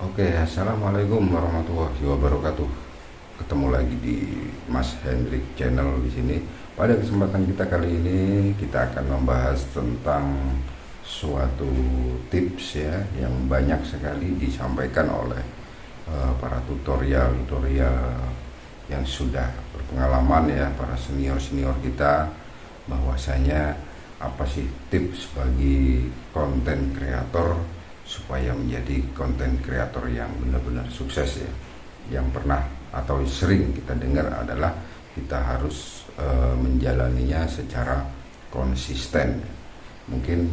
Oke, assalamualaikum warahmatullahi wabarakatuh. Ketemu lagi di Mas Hendrik Channel di sini. Pada kesempatan kita kali ini kita akan membahas tentang suatu tips ya yang banyak sekali disampaikan oleh para tutorial yang sudah berpengalaman ya, para senior kita, bahwasanya apa sih tips bagi konten kreator supaya menjadi konten kreator yang benar-benar sukses ya. Yang pernah atau sering kita dengar adalah kita harus menjalaninya secara konsisten. Mungkin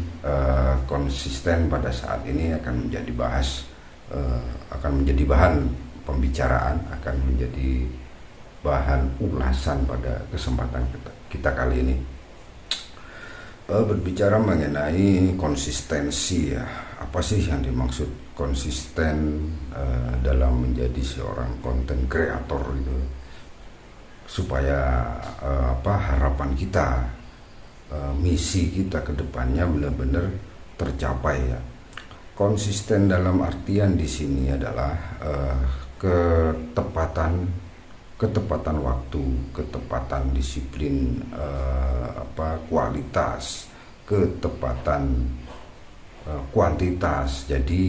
konsisten pada saat ini akan menjadi akan menjadi bahan pembicaraan, akan menjadi bahan ulasan pada kesempatan kita kali ini. Berbicara mengenai konsistensi ya, apa sih yang dimaksud konsisten dalam menjadi seorang konten kreator itu, supaya harapan kita, misi kita ke depannya benar-benar tercapai ya. Konsisten dalam artian di sini adalah ketepatan waktu, ketepatan disiplin, kualitas, ketepatan kuantitas. Jadi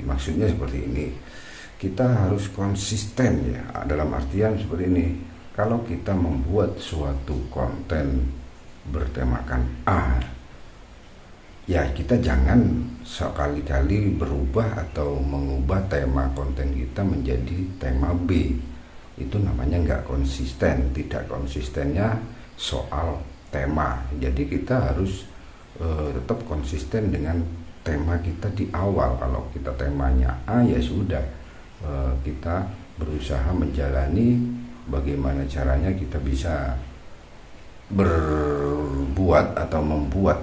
maksudnya seperti ini, kita harus konsisten ya, dalam artian seperti ini. Kalau kita membuat suatu konten bertemakan A, ya kita jangan sekali-kali berubah atau mengubah tema konten kita menjadi tema B. Itu namanya nggak konsisten. Tidak konsistennya soal tema. Jadi kita harus tetap konsisten dengan tema kita di awal. Kalau kita temanya A, ya sudah, kita berusaha menjalani bagaimana caranya kita bisa berbuat atau membuat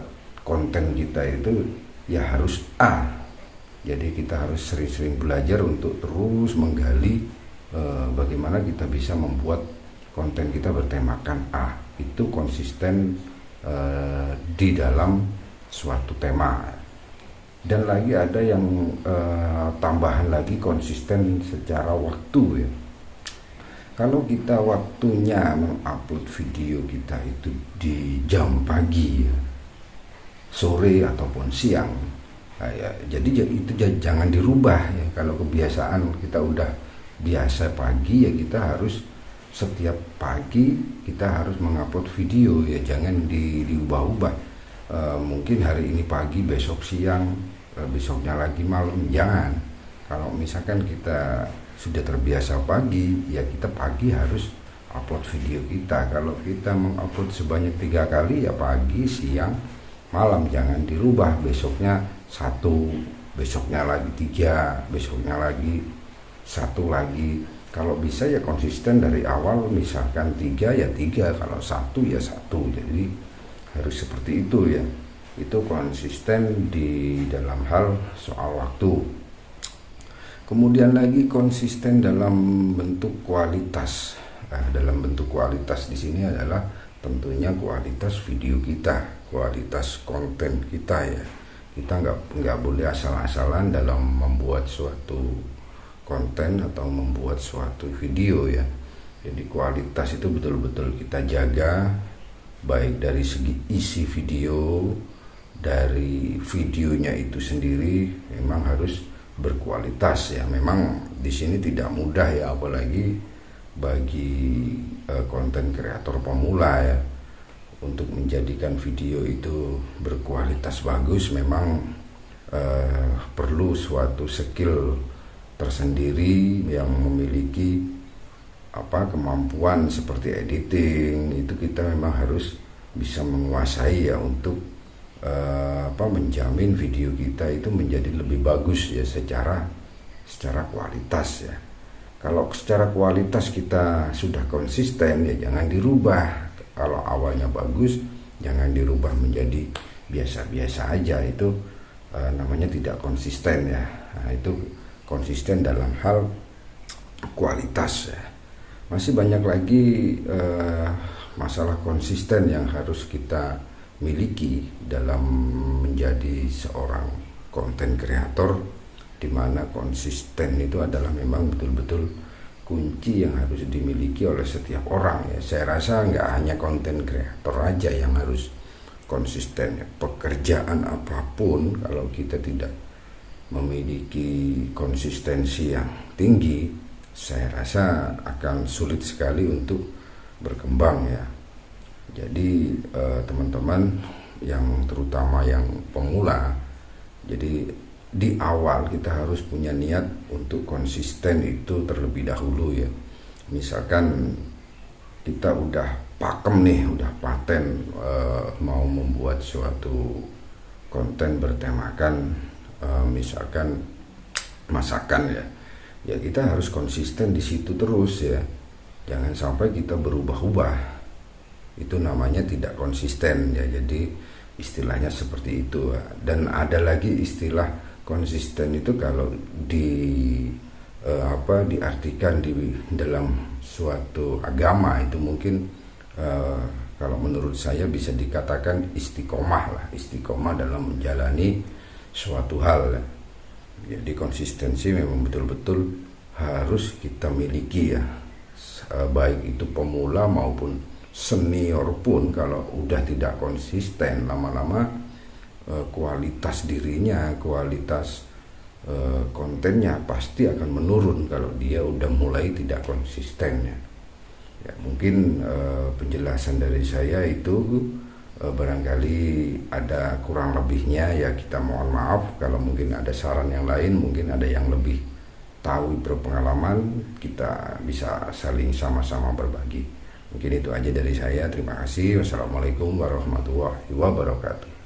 konten kita itu ya harus A. Jadi kita harus sering-sering belajar untuk terus menggali bagaimana kita bisa membuat konten kita bertemakan A. Itu konsisten di dalam suatu tema. Dan lagi ada yang tambahan lagi, konsisten secara waktu ya. Kalau kita waktunya mengupload video kita itu di jam pagi ya, sore ataupun siang, nah, ya, jadi itu jangan dirubah ya. Kalau kebiasaan kita udah biasa pagi ya, kita harus setiap pagi kita harus mengupload video ya, jangan diubah-ubah. Mungkin hari ini pagi, besok siang, besoknya lagi malam, jangan. Kalau misalkan kita sudah terbiasa pagi, ya kita pagi harus upload video kita. Kalau kita mengupload sebanyak 3 kali ya, pagi, siang, malam, jangan dirubah. Besoknya 1, besoknya lagi 3, besoknya lagi 1 lagi. Kalau bisa ya konsisten dari awal, misalkan 3 ya 3, kalau 1 ya 1. Jadi harus seperti itu ya. Itu konsisten di dalam hal soal waktu. Kemudian lagi konsisten dalam bentuk kualitas. Nah, dalam bentuk kualitas di sini adalah tentunya kualitas video kita, kualitas konten kita ya. Kita nggak boleh asal-asalan dalam membuat suatu konten atau membuat suatu video ya. Jadi kualitas itu betul-betul kita jaga, baik dari segi isi video, dari videonya itu sendiri memang harus berkualitas ya. Memang di sini tidak mudah ya, apalagi bagi konten kreator pemula ya, untuk menjadikan video itu berkualitas bagus. Memang perlu suatu skill tersendiri yang memiliki kemampuan seperti editing. Itu kita memang harus bisa menguasai ya, untuk menjamin video kita itu menjadi lebih bagus ya, secara kualitas ya. Kalau secara kualitas kita sudah konsisten ya, jangan dirubah. Kalau awalnya bagus, jangan dirubah menjadi biasa-biasa aja. Itu namanya tidak konsisten ya. Nah, itu konsisten dalam hal kualitas ya. Masih banyak lagi masalah konsisten yang harus kita miliki dalam menjadi seorang konten kreator. dimana konsisten itu adalah memang betul-betul kunci yang harus dimiliki oleh setiap orang ya. Saya rasa nggak hanya konten kreator aja yang harus konsisten ya. Pekerjaan apapun kalau kita tidak memiliki konsistensi yang tinggi, saya rasa akan sulit sekali untuk berkembang ya. Jadi teman-teman yang terutama yang pemula, jadi di awal kita harus punya niat untuk konsisten itu terlebih dahulu ya. Misalkan kita udah pakem nih, udah paten mau membuat suatu konten bertemakan misalkan masakan ya, ya kita harus konsisten di situ terus ya. Jangan sampai kita berubah-ubah, itu namanya tidak konsisten ya. Jadi istilahnya seperti itu. Dan ada lagi istilah konsisten itu kalau diartikan di dalam suatu agama itu mungkin kalau menurut saya bisa dikatakan istiqomah lah, istiqomah dalam menjalani suatu hal. Jadi konsistensi memang betul-betul harus kita miliki ya, baik itu pemula maupun senior pun. Kalau udah tidak konsisten, lama-lama kualitas dirinya, kualitas kontennya pasti akan menurun kalau dia udah mulai tidak konsisten ya. Mungkin penjelasan dari saya itu barangkali ada kurang lebihnya ya, kita mohon maaf. Kalau mungkin ada saran yang lain, mungkin ada yang lebih tahu, berpengalaman, kita bisa saling sama-sama berbagi. Mungkin itu aja dari saya. Terima kasih. Wassalamualaikum warahmatullahi wabarakatuh.